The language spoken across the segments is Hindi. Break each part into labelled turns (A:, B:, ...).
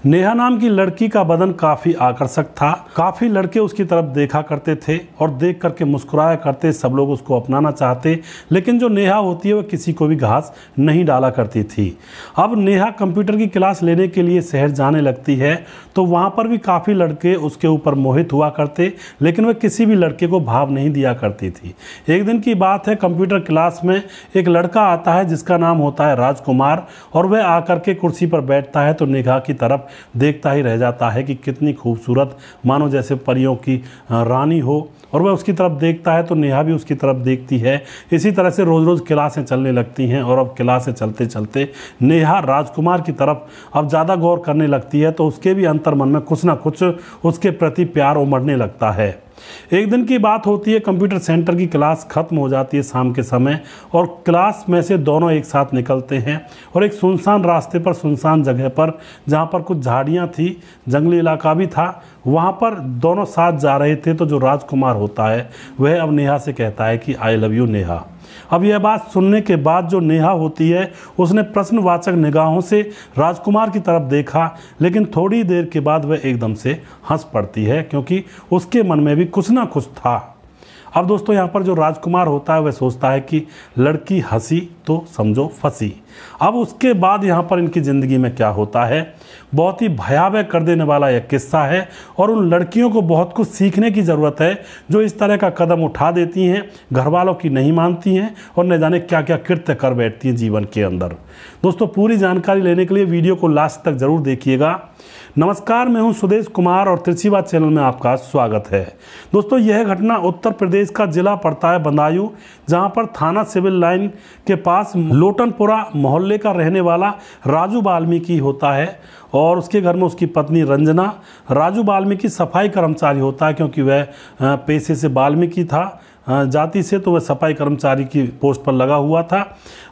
A: नेहा नाम की लड़की का बदन काफी आकर्षक था। काफी लड़के उसकी तरफ देखा करते थे और देख करके मुस्कुराया करते, सब लोग उसको अपनाना चाहते। लेकिन जो नेहा होती है वह किसी को भी घास नहीं डाला करती थी। अब नेहा कंप्यूटर की क्लास लेने के लिए शहर जाने लगती है तो वहाँ पर भी काफ़ी लड़के उसके ऊपर मोहित हुआ करते, लेकिन वह किसी भी लड़के को भाव नहीं दिया करती थी। एक दिन की बात है, कंप्यूटर क्लास में एक लड़का आता है जिसका नाम होता है राजकुमार, और वह आकर के कुर्सी पर बैठता है तो नेहा की तरफ देखता ही रह जाता है कि कितनी खूबसूरत, मानो जैसे परियों की रानी हो। और वह उसकी तरफ देखता है तो नेहा भी उसकी तरफ देखती है। इसी तरह से रोज़ रोज़ क्लासें चलने लगती हैं और अब क्लासें चलते चलते नेहा राजकुमार की तरफ अब ज़्यादा गौर करने लगती है तो उसके भी अंतर्मन में कुछ ना कुछ उसके प्रति प्यार उमड़ने लगता है। एक दिन की बात होती है, कंप्यूटर सेंटर की क्लास खत्म हो जाती है शाम के समय, और क्लास में से दोनों एक साथ निकलते हैं और एक सुनसान रास्ते पर, सुनसान जगह पर, जहाँ पर कुछ झाड़ियाँ थी, जंगली इलाका भी था, वहाँ पर दोनों साथ जा रहे थे। तो जो राजकुमार होता है वह अब नेहा से कहता है कि आई लव यू नेहा। अब यह बात सुनने के बाद जो नेहा होती है उसने प्रश्नवाचक निगाहों से राजकुमार की तरफ देखा, लेकिन थोड़ी देर के बाद वह एकदम से हंस पड़ती है क्योंकि उसके मन में भी कुछ ना कुछ था। अब दोस्तों यहाँ पर जो राजकुमार होता है वह सोचता है कि लड़की हंसी तो समझो फंसी। अब उसके बाद यहाँ पर इनकी ज़िंदगी में क्या होता है, बहुत ही भयावह कर देने वाला यह किस्सा है और उन लड़कियों को बहुत कुछ सीखने की ज़रूरत है जो इस तरह का कदम उठा देती हैं, घर वालों की नहीं मानती हैं और न जाने क्या क्या कृत्य कर बैठती हैं जीवन के अंदर। दोस्तों पूरी जानकारी लेने के लिए वीडियो को लास्ट तक ज़रूर देखिएगा। नमस्कार, मैं हूं सुदेश कुमार और तिरछीबात चैनल में आपका स्वागत है। दोस्तों यह घटना उत्तर प्रदेश का जिला पड़ता है बदायूं, जहां पर थाना सिविल लाइन के पास लोटनपुरा मोहल्ले का रहने वाला राजू वाल्मीकि होता है और उसके घर में उसकी पत्नी रंजना। राजू वाल्मीकि सफाई कर्मचारी होता है क्योंकि वह पेशे से वाल्मीकि था, जाति से तो वह सफाई कर्मचारी की पोस्ट पर लगा हुआ था।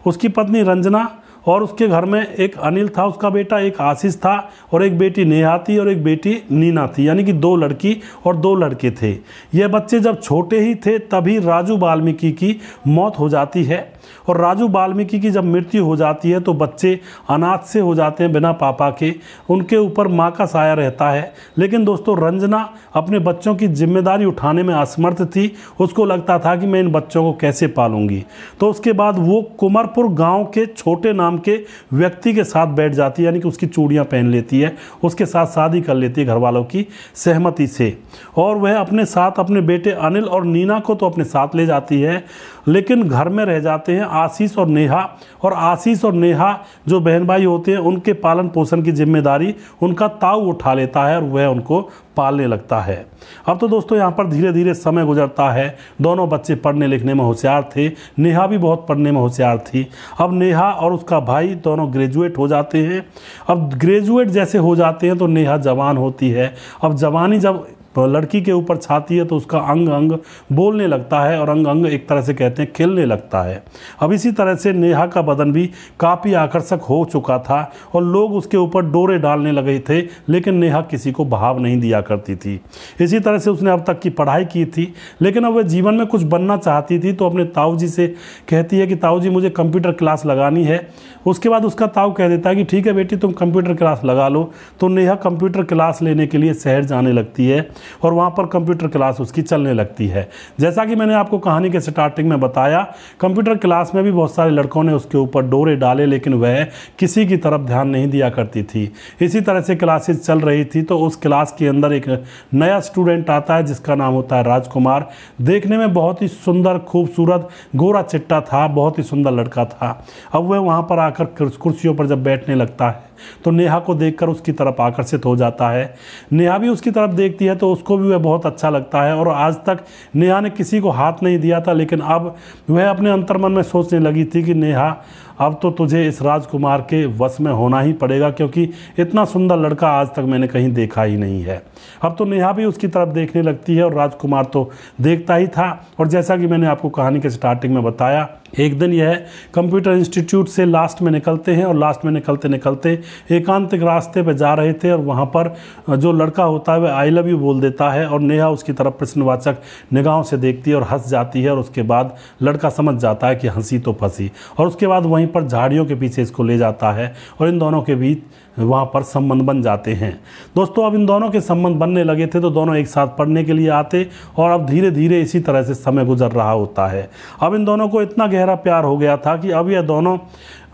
A: उसकी पत्नी रंजना और उसके घर में एक अनिल था, उसका बेटा, एक आशीष था और एक बेटी नेहा थी और एक बेटी नीना थी, यानी कि 2 लड़की और 2 लड़के थे। ये बच्चे जब छोटे ही थे तभी राजू वाल्मीकि की मौत हो जाती है और राजू वाल्मीकि की जब मृत्यु हो जाती है तो बच्चे अनाथ से हो जाते हैं बिना पापा के, उनके ऊपर माँ का साया रहता है। लेकिन दोस्तों रंजना अपने बच्चों की जिम्मेदारी उठाने में असमर्थ थी, उसको लगता था कि मैं इन बच्चों को कैसे पालूंगी। तो उसके बाद वो कुमरपुर गांव के छोटे नाम के व्यक्ति के साथ बैठ जाती है, यानी कि उसकी चूड़ियाँ पहन लेती है, उसके साथ शादी कर लेती है घर वालों की सहमति से, और वह अपने साथ अपने बेटे अनिल और नीना को तो अपने साथ ले जाती है। लेकिन घर में रह जाते हैं आशीष और नेहा, और आशीष और नेहा जो बहन भाई होते हैं उनके पालन पोषण की जिम्मेदारी उनका ताऊ उठा लेता है और वह उनको पालने लगता है। अब तो दोस्तों यहाँ पर धीरे धीरे समय गुजरता है। दोनों बच्चे पढ़ने लिखने में होशियार थे, नेहा भी बहुत पढ़ने में होशियार थी। अब नेहा और उसका भाई दोनों ग्रेजुएट हो जाते हैं। अब ग्रेजुएट जैसे हो जाते हैं तो नेहा जवान होती है। अब जवानी जब लड़की के ऊपर छाती है तो उसका अंग अंग बोलने लगता है और अंग अंग एक तरह से कहते हैं खिलने लगता है। अब इसी तरह से नेहा का बदन भी काफ़ी आकर्षक हो चुका था और लोग उसके ऊपर डोरे डालने लगे थे, लेकिन नेहा किसी को भाव नहीं दिया करती थी। इसी तरह से उसने अब तक की पढ़ाई की थी, लेकिन अब वह जीवन में कुछ बनना चाहती थी तो अपने ताऊ जी से कहती है कि ताऊ जी मुझे कंप्यूटर क्लास लगानी है। उसके बाद उसका ताऊ कह देता है कि ठीक है बेटी तुम कंप्यूटर क्लास लगा लो। तो नेहा कंप्यूटर क्लास लेने के लिए शहर जाने लगती है और वहाँ पर कंप्यूटर क्लास उसकी चलने लगती है। जैसा कि मैंने आपको कहानी के स्टार्टिंग में बताया, कंप्यूटर क्लास में भी बहुत सारे लड़कों ने उसके ऊपर डोरे डाले, लेकिन वह किसी की तरफ ध्यान नहीं दिया करती थी। इसी तरह से क्लासेस चल रही थी तो उस क्लास के अंदर एक नया स्टूडेंट आता है जिसका नाम होता है राजकुमार। देखने में बहुत ही सुंदर, खूबसूरत, गोरा चिट्टा था, बहुत ही सुंदर लड़का था। अब वह वहाँ पर आकर कुर्सियों पर जब बैठने लगता है तो नेहा को देखकर उसकी तरफ आकर्षित हो जाता है। नेहा भी उसकी तरफ देखती है तो उसको भी वह बहुत अच्छा लगता है। और आज तक नेहा ने किसी को हाथ नहीं दिया था, लेकिन अब वह अपने अंतर्मन में सोचने लगी थी कि नेहा अब तो तुझे इस राजकुमार के वश में होना ही पड़ेगा, क्योंकि इतना सुंदर लड़का आज तक मैंने कहीं देखा ही नहीं है। अब तो नेहा भी उसकी तरफ देखने लगती है और राजकुमार तो देखता ही था। और जैसा कि मैंने आपको कहानी के स्टार्टिंग में बताया, एक दिन यह कंप्यूटर इंस्टीट्यूट से लास्ट में निकलते हैं और लास्ट में निकलते निकलते एकांतिक रास्ते पर जा रहे थे और वहाँ पर जो लड़का होता है वह आई लव यू बोल देता है और नेहा उसकी तरफ प्रश्नवाचक निगाहों से देखती है और हंस जाती है। और उसके बाद लड़का समझ जाता है कि हंसी तो फंसी, और उसके बाद वहीं वहीं पर झाड़ियों के पीछे इसको ले जाता है और इन दोनों के बीच वहाँ पर संबंध बन जाते हैं। दोस्तों अब इन दोनों के संबंध बनने लगे थे तो दोनों एक साथ पढ़ने के लिए आते और अब धीरे धीरे इसी तरह से समय गुजर रहा होता है। अब इन दोनों को इतना गहरा प्यार हो गया था कि अब यह दोनों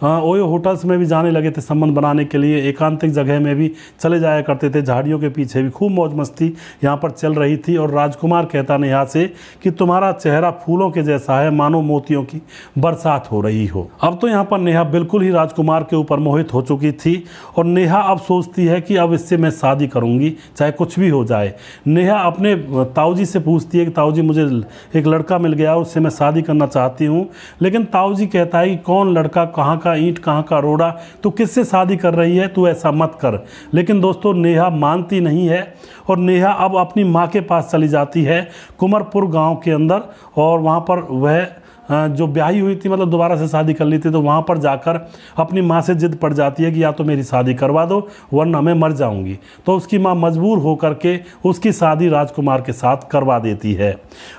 A: ओयो होटल्स में भी जाने लगे थे संबंध बनाने के लिए, एकांतिक जगह में भी चले जाया करते थे, झाड़ियों के पीछे भी खूब मौज मस्ती यहाँ पर चल रही थी। और राजकुमार कहता नेहा से कि तुम्हारा चेहरा फूलों के जैसा है, मानो मोतियों की बरसात हो रही हो। अब तो यहाँ पर नेहा बिल्कुल ही राजकुमार के ऊपर मोहित हो चुकी थी और नेहा अब सोचती है कि अब इससे मैं शादी करूँगी चाहे कुछ भी हो जाए। नेहा अपने ताऊजी से पूछती है कि ताऊजी मुझे एक लड़का मिल गया और उससे मैं शादी करना चाहती हूँ, लेकिन ताऊजी कहता है कि कौन लड़का, कहाँ का ईंट, कहाँ का रोड़ा, तू किससे शादी कर रही है, तू ऐसा मत कर। लेकिन दोस्तों नेहा मानती नहीं है और नेहा अब अपनी माँ के पास चली जाती है कुंवरपुर गांव के अंदर और वहाँ पर वह जो ब्याही हुई थी, मतलब दोबारा से शादी कर ली थी, तो वहाँ पर जाकर अपनी माँ से जिद पड़ जाती है कि या तो मेरी शादी करवा दो वरना मैं मर जाऊँगी। तो उसकी माँ मजबूर होकर के उसकी शादी राजकुमार के साथ करवा देती है।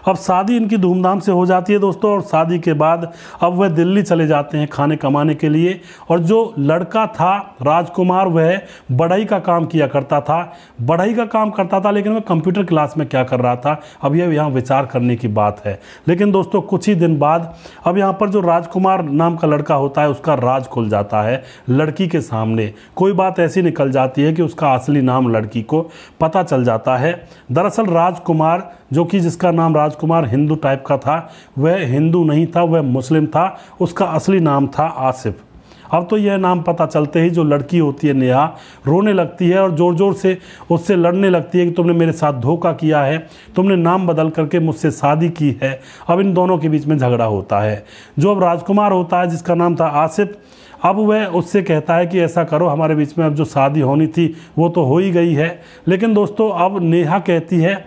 A: अब शादी इनकी धूमधाम से हो जाती है दोस्तों और शादी के बाद अब वह दिल्ली चले जाते हैं खाने कमाने के लिए। और जो लड़का था राजकुमार वह बढ़ई का काम किया करता था, बढ़ई का काम करता था, लेकिन वह कंप्यूटर क्लास में क्या कर रहा था अब यह यहाँ विचार करने की बात है। लेकिन दोस्तों कुछ ही दिन बाद अब यहाँ पर जो राजकुमार नाम का लड़का होता है उसका राज खुल जाता है लड़की के सामने। कोई बात ऐसी निकल जाती है कि उसका असली नाम लड़की को पता चल जाता है। दरअसल राजकुमार, जो कि जिसका नाम राजकुमार हिंदू टाइप का था, वह हिंदू नहीं था, वह मुस्लिम था। उसका असली नाम था आसिफ। अब तो यह नाम पता चलते ही जो लड़की होती है नेहा रोने लगती है और ज़ोर ज़ोर से उससे लड़ने लगती है कि तुमने मेरे साथ धोखा किया है, तुमने नाम बदल करके मुझसे शादी की है। अब इन दोनों के बीच में झगड़ा होता है। जो अब राजकुमार होता है जिसका नाम था आसिफ, अब वह उससे कहता है कि ऐसा करो, हमारे बीच में अब जो शादी होनी थी वो तो हो ही गई है। लेकिन दोस्तों अब नेहा कहती है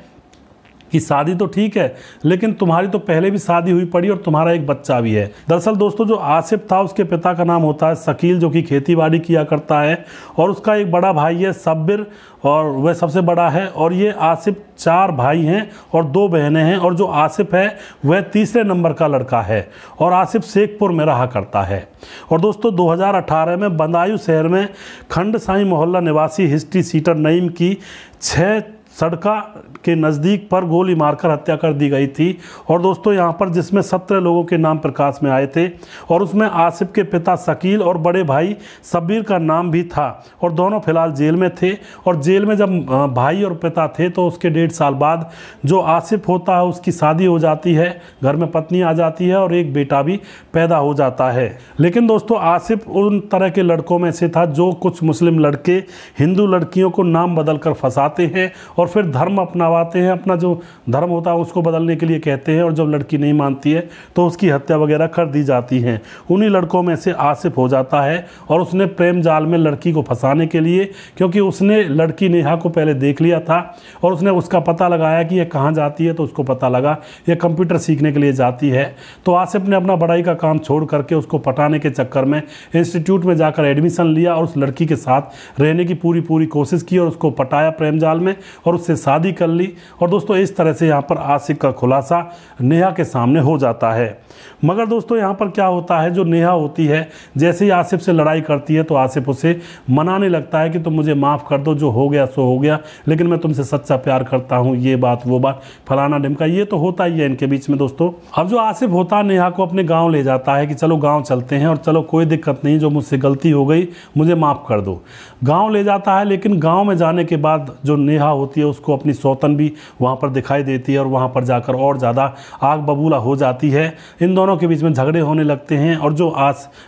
A: कि शादी तो ठीक है, लेकिन तुम्हारी तो पहले भी शादी हुई पड़ी और तुम्हारा एक बच्चा भी है। दरअसल दोस्तों जो आसिफ था उसके पिता का नाम होता है शकील, जो कि खेतीबाड़ी किया करता है, और उसका एक बड़ा भाई है सब्बिर और वह सबसे बड़ा है। और ये आसिफ 4 भाई हैं और 2 बहनें हैं। और जो आसिफ है वह तीसरे नंबर का लड़का है और आसिफ शेखपुर में रहा करता है। और दोस्तों 2018 में बदायूं शहर में खंड साई मोहल्ला निवासी हिस्ट्री सीटर नईम की 6 सड़का के नज़दीक पर गोली मारकर हत्या कर दी गई थी। और दोस्तों यहाँ पर जिसमें 17 लोगों के नाम प्रकाश में आए थे और उसमें आसिफ के पिता शकील और बड़े भाई सब्बीर का नाम भी था और दोनों फिलहाल जेल में थे। और जेल में जब भाई और पिता थे तो उसके 1.5 साल बाद जो आसिफ होता है उसकी शादी हो जाती है, घर में पत्नी आ जाती है और एक बेटा भी पैदा हो जाता है। लेकिन दोस्तों आसिफ उन तरह के लड़कों में से था जो कुछ मुस्लिम लड़के हिंदू लड़कियों को नाम बदल कर फंसाते हैं और फिर धर्म अपनावाते हैं, अपना जो धर्म होता है उसको बदलने के लिए कहते हैं, और जब लड़की नहीं मानती है तो उसकी हत्या वगैरह कर दी जाती है। उन्हीं लड़कों में से आसिफ हो जाता है और उसने प्रेम जाल में लड़की को फंसाने के लिए, क्योंकि उसने लड़की नेहा को पहले देख लिया था और उसने उसका पता लगाया कि यह कहाँ जाती है, तो उसको पता लगा यह कंप्यूटर सीखने के लिए जाती है। तो आसिफ ने अपना बढ़ाई का काम छोड़ करके उसको पटाने के चक्कर में इंस्टीट्यूट में जाकर एडमिशन लिया और उस लड़की के साथ रहने की पूरी कोशिश की और उसको पटाया प्रेम जाल में और उससे शादी कर ली। और दोस्तों इस तरह से यहाँ पर आसिफ का खुलासा नेहा के सामने हो जाता है। मगर दोस्तों यहाँ पर क्या होता है, जो नेहा होती है जैसे ही आसिफ से लड़ाई करती है तो आसिफ उसे मनाने लगता है कि तुम मुझे माफ़ कर दो, जो हो गया सो हो गया, लेकिन मैं तुमसे सच्चा प्यार करता हूँ, ये बात वो बात फलाना ढिमका, ये तो होता ही है इनके बीच में दोस्तों। अब जो आसिफ होता है नेहा को अपने गाँव ले जाता है कि चलो गाँव चलते हैं और चलो कोई दिक्कत नहीं, जो मुझसे गलती हो गई मुझे माफ़ कर दो। गाँव ले जाता है, लेकिन गाँव में जाने के बाद जो नेहा होती है उसको अपनी सौतन भी वहाँ पर दिखाई देती है और वहाँ पर जाकर और ज़्यादा आग बबूला हो जाती है। इन दोनों के बीच में झगड़े होने लगते हैं और जो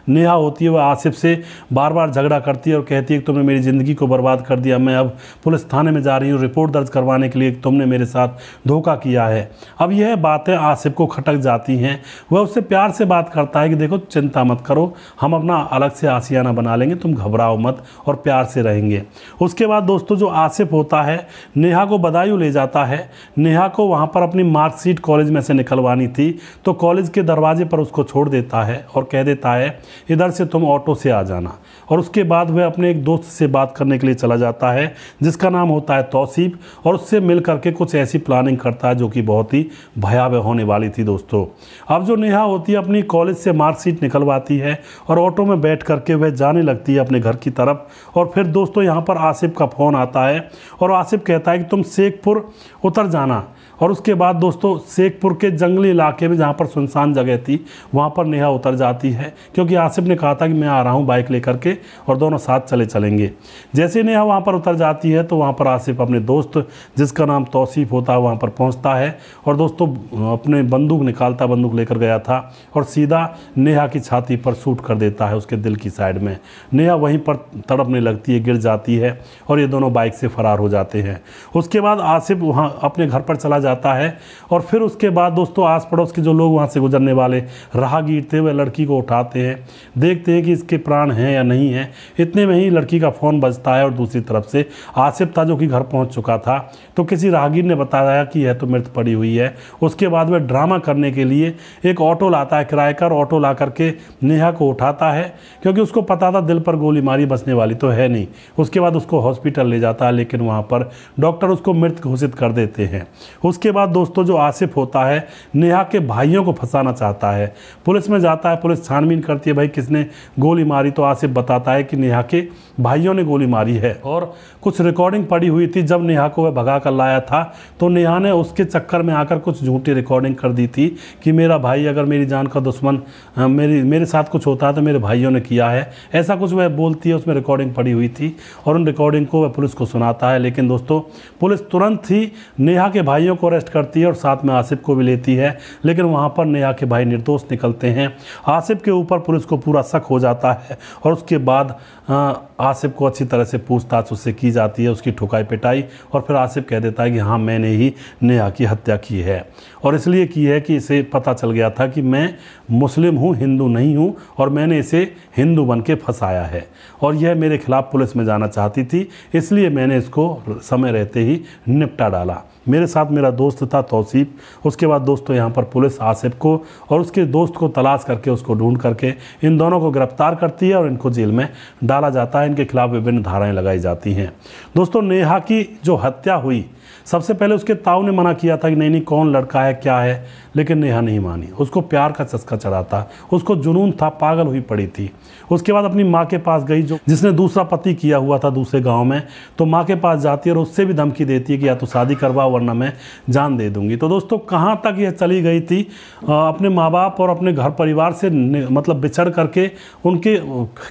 A: नेहा होती है वह आसिफ से बार बार झगड़ा करती है और कहती है कि तुमने मेरी ज़िंदगी को बर्बाद कर दिया, मैं अब पुलिस थाने में जा रही हूँ रिपोर्ट दर्ज करवाने के लिए, तुमने मेरे साथ धोखा किया है। अब यह बातें आसिफ को खटक जाती हैं। वह उससे प्यार से बात करता है कि देखो चिंता मत करो, हम अपना अलग से आशियाना बना लेंगे, तुम घबराओ मत और प्यार से रहेंगे। उसके बाद दोस्तों जो आसिफ होता है नेहा को बदायूं ले जाता है। नेहा को वहाँ पर अपनी मार्कशीट कॉलेज में से निकलवानी थी, तो कॉलेज के दरवाजे पर उसको छोड़ देता है और कह देता है इधर से तुम ऑटो से आ जाना। और उसके बाद वह अपने एक दोस्त से बात करने के लिए चला जाता है जिसका नाम होता है तौसीफ, और उससे मिल करके कुछ ऐसी प्लानिंग करता है जो कि बहुत ही भयावह होने वाली थी दोस्तों। अब जो नेहा होती है अपनी कॉलेज से मार्कशीट निकलवाती है और ऑटो में बैठ करके वह जाने लगती है अपने घर की तरफ। और फिर दोस्तों यहाँ पर आसिफ का फ़ोन आता है और आसिफ कहता है कि तुम शेखपुर उतर जाना। और उसके बाद दोस्तों शेखपुर के जंगली इलाके में जहाँ पर सुनसान जगह थी वहाँ पर नेहा उतर जाती है, क्योंकि आसिफ ने कहा था कि मैं आ रहा हूँ बाइक लेकर के और दोनों साथ चलेंगे। जैसे नेहा वहाँ पर उतर जाती है तो वहाँ पर आसिफ अपने दोस्त जिसका नाम तौसीफ होता है वहाँ पर पहुँचता है और दोस्तों अपने बंदूक निकालता, बंदूक लेकर गया था और सीधा नेहा की छाती पर शूट कर देता है उसके दिल की साइड में। नेहा वहीं पर तड़पने लगती है, गिर जाती है और ये दोनों बाइक से फरार हो जाते हैं। उसके बाद आसिफ वहाँ अपने घर पर चला जाता है और फिर उसके बाद दोस्तों आस पड़ोस के जो लोग वहाँ से गुजरने वाले राहगीर थे वह लड़की को उठाते हैं, देखते हैं कि इसके प्राण हैं या नहीं हैं। इतने में ही लड़की का फ़ोन बजता है और दूसरी तरफ से आसिफ था जो कि घर पहुँच चुका था। तो किसी राहगीर ने बताया कि यह तो मृत पड़ी हुई है। उसके बाद वह ड्रामा करने के लिए एक ऑटो लाता है, किराए का ऑटो ला करके नेहा को उठाता है, क्योंकि उसको पता था दिल पर गोली मारी बचने वाली तो है नहीं। उसके बाद उसको हॉस्पिटल ले जाता है, लेकिन वहाँ पर डॉक्टर उसको मृत घोषित कर देते हैं। उसके बाद दोस्तों जो आसिफ होता है नेहा के भाइयों को फंसाना चाहता है, पुलिस में जाता है। पुलिस छानबीन करती है भाई किसने गोली मारी, तो आसिफ बताता है कि नेहा के भाइयों ने गोली मारी है। और कुछ रिकॉर्डिंग पड़ी हुई थी, जब नेहा को वह भगा कर लाया था तो नेहा ने उसके चक्कर में आकर कुछ झूठी रिकॉर्डिंग कर दी थी कि मेरा भाई अगर मेरी जान का दुश्मन मेरे साथ कुछ होता है तो मेरे भाइयों ने किया है, ऐसा कुछ वह बोलती है। उसमें रिकॉर्डिंग पड़ी हुई थी और उन रिकॉर्डिंग को वह पुलिस को सुनाता है। लेकिन दोस्तों पुलिस तुरंत ही नेहा के भाइयों को अरेस्ट करती है और साथ में आसिफ को भी लेती है, लेकिन वहाँ पर नेहा के भाई निर्दोष निकलते हैं। आसिफ के ऊपर पुलिस को पूरा शक हो जाता है और उसके बाद आसिफ को अच्छी तरह से पूछताछ उससे की जाती है, उसकी ठुकाई पिटाई, और फिर आसिफ कह देता है कि हाँ मैंने ही नेहा की हत्या की है और इसलिए की है कि इसे पता चल गया था कि मैं मुस्लिम हूँ, हिंदू नहीं हूँ, और मैंने इसे हिंदू बन के फंसाया है और यह मेरे खिलाफ पुलिस में जाना चाहती थी, इसलिए मैंने इसको समय रहते ही निपटा डाला। मेरे साथ मेरा दोस्त था तौसीफ। उसके बाद दोस्तों यहाँ पर पुलिस आसिफ को और उसके दोस्त को तलाश करके उसको ढूंढ करके इन दोनों को गिरफ्तार करती है और इनको जेल में डाला जाता है। इनके खिलाफ विभिन्न धाराएं लगाई जाती हैं। दोस्तों नेहा की जो हत्या हुई, सबसे पहले उसके ताऊ ने मना किया था कि नहीं कौन लड़का है क्या है, लेकिन नेहा नहीं मानी। उसको प्यार का चस्का चढ़ा था, उसको जुनून था, पागल हुई पड़ी थी। उसके बाद अपनी माँ के पास गई जो जिसने दूसरा पति किया हुआ था दूसरे गांव में, तो माँ के पास जाती है और उससे भी धमकी देती है कि या तो शादी करवाओ वरना मैं जान दे दूंगी। तो दोस्तों कहाँ तक यह चली गई थी, अपने माँ बाप और अपने घर परिवार से मतलब बिछड़ करके उनके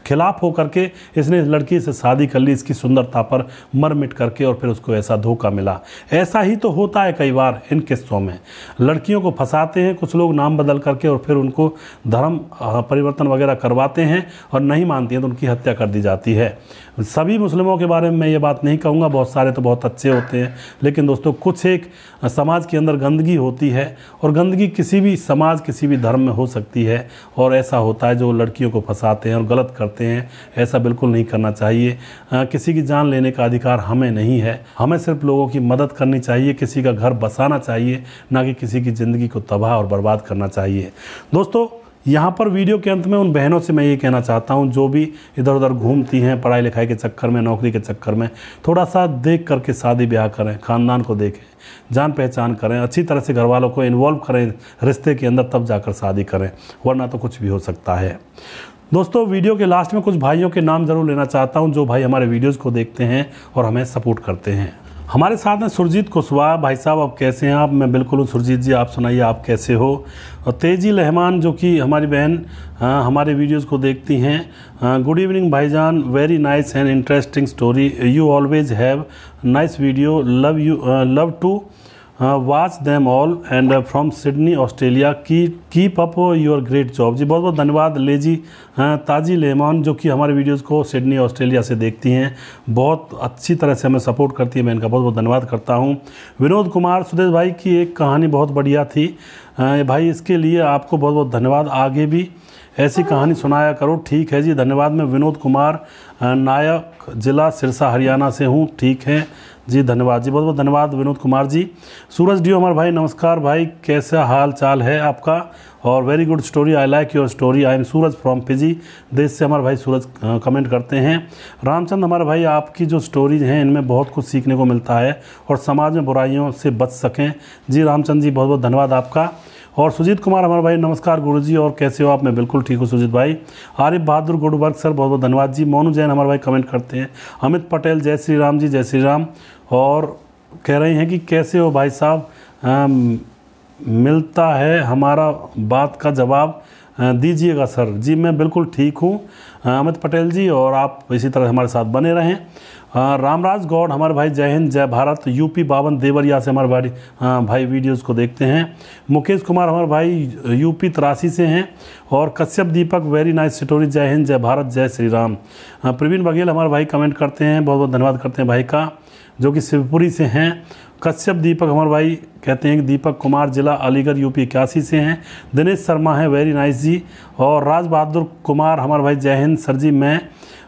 A: खिलाफ हो करके इसने इस लड़की से शादी कर ली, इसकी सुंदरता पर मर मिट करके, और फिर उसको ऐसा धोखा मिला। ऐसा ही तो होता है कई बार इन किस्सों में, लड़कियों को फंसाते हैं कुछ लोग नाम बदल करके और फिर उनको धर्म परिवर्तन वगैरह करवाते हैं और नहीं मानती हैं तो उनकी हत्या कर दी जाती है। सभी मुस्लिमों के बारे में मैं ये बात नहीं कहूँगा, बहुत सारे तो बहुत अच्छे होते हैं, लेकिन दोस्तों कुछ एक समाज के अंदर गंदगी होती है और गंदगी किसी भी समाज किसी भी धर्म में हो सकती है, और ऐसा होता है जो लड़कियों को फंसाते हैं और गलत करते हैं। ऐसा बिल्कुल नहीं करना चाहिए। किसी की जान लेने का अधिकार हमें नहीं है, हमें सिर्फ लोगों की मदद करनी चाहिए, किसी का घर बसाना चाहिए, ना कि किसी की ज़िंदगी को तबाह और बर्बाद करना चाहिए। दोस्तों यहाँ पर वीडियो के अंत में उन बहनों से मैं ये कहना चाहता हूँ जो भी इधर उधर घूमती हैं पढ़ाई लिखाई के चक्कर में, नौकरी के चक्कर में, थोड़ा सा देख करके शादी ब्याह करें, ख़ानदान को देखें, जान पहचान करें, अच्छी तरह से घर वालों को इन्वॉल्व करें रिश्ते के अंदर, तब जाकर शादी करें, वरना तो कुछ भी हो सकता है। दोस्तों वीडियो के लास्ट में कुछ भाइयों के नाम ज़रूर लेना चाहता हूं जो भाई हमारे वीडियोस को देखते हैं और हमें सपोर्ट करते हैं। हमारे साथ हैं सुरजीत कुशवाहा। भाई साहब आप कैसे हैं? आप मैं बिल्कुल हूँ सुरजीत जी, आप सुनाइए आप कैसे हो? और तेजी रहमान जो कि हमारी बहन हमारे वीडियोस को देखती हैं, गुड इवनिंग भाईजान, very nice and interesting story, you always have nice video, love to watch them all and from Sydney Australia, keep up your great job. जी बहुत बहुत धन्यवाद लेजी ताजी लेमॉन जो कि हमारे वीडियोस को सिडनी ऑस्ट्रेलिया से देखती हैं, बहुत अच्छी तरह से हमें सपोर्ट करती है, मैं इनका बहुत बहुत धन्यवाद करता हूं। विनोद कुमार, सुदेश भाई की एक कहानी बहुत बढ़िया थी भाई, इसके लिए आपको बहुत बहुत धन्यवाद, आगे भी ऐसी कहानी सुनाया करो। ठीक है जी, धन्यवाद। मैं विनोद कुमार नायक, ज़िला सिरसा, हरियाणा से हूँ। ठीक है जी, धन्यवाद जी, बहुत बहुत धन्यवाद विनोद कुमार जी। सूरज डियो हमारे भाई, नमस्कार भाई, कैसा हाल चाल है आपका? और very good story, I like your story, I am Suraj from Fiji देश से हमारे भाई सूरज कमेंट करते हैं। रामचंद्र हमारे भाई, आपकी जो स्टोरीज हैं इनमें बहुत कुछ सीखने को मिलता है और समाज में बुराइयों से बच सकें। जी रामचंद्र जी, बहुत बहुत धन्यवाद आपका। और सुजीत कुमार हमारे भाई, नमस्कार गुरुजी, और कैसे हो आप? मैं बिल्कुल ठीक हूँ सुजीत भाई। आरिफ बहादुर गुड वर्क सर, बहुत बहुत धन्यवाद जी। मोनू जैन हमारे भाई कमेंट करते हैं। अमित पटेल, जय श्री राम जी, जय श्री राम। और कह रहे हैं कि कैसे हो भाई साहब, मिलता है हमारा बात का जवाब दीजिएगा सर। जी मैं बिल्कुल ठीक हूँ अमित पटेल जी, और आप इसी तरह हमारे साथ बने रहें। रामराज गौड़ हमारे भाई, जय हिंद जय भारत। यूपी 52 देवरिया से हमारे भाई वीडियोस को देखते हैं। मुकेश कुमार हमारे भाई यूपी 83 से हैं। और कश्यप दीपक, वेरी नाइस स्टोरी, जय हिंद जय भारत, जय श्री राम। प्रवीण बघेल हमारे भाई कमेंट करते हैं, बहुत बहुत धन्यवाद करते हैं भाई का, जो कि शिवपुरी से हैं। कश्यप दीपक हमारे भाई कहते हैं कि दीपक कुमार, जिला अलीगढ़, यूपी 81 से हैं। दिनेश शर्मा है, वेरी नाइस जी। और राज बहादुर कुमार हमारे भाई, जय हिंद सर जी, मैं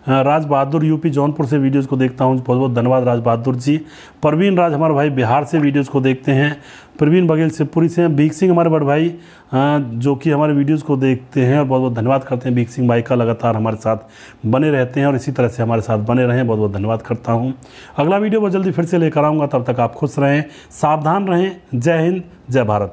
A: राज बहादुर यूपी जौनपुर से वीडियोस को देखता हूं, बहुत बहुत धन्यवाद राज बहादुर जी। परवीन राज हमारे भाई बिहार से वीडियोस को देखते हैं। प्रवीण बघेल शिवपुरी से हैं। बीक सिंह हमारे बड़े भाई जो कि हमारे वीडियोस को देखते हैं और बहुत बहुत धन्यवाद करते हैं। बीक सिंह भाई का लगातार हमारे साथ बने रहते हैं और इसी तरह से हमारे साथ बने रहें, बहुत बहुत धन्यवाद करता हूँ। अगला वीडियो बहुत जल्दी फिर से लेकर आऊँगा, तब तक आप खुश रहें, सावधान रहें। जय हिंद जय भारत।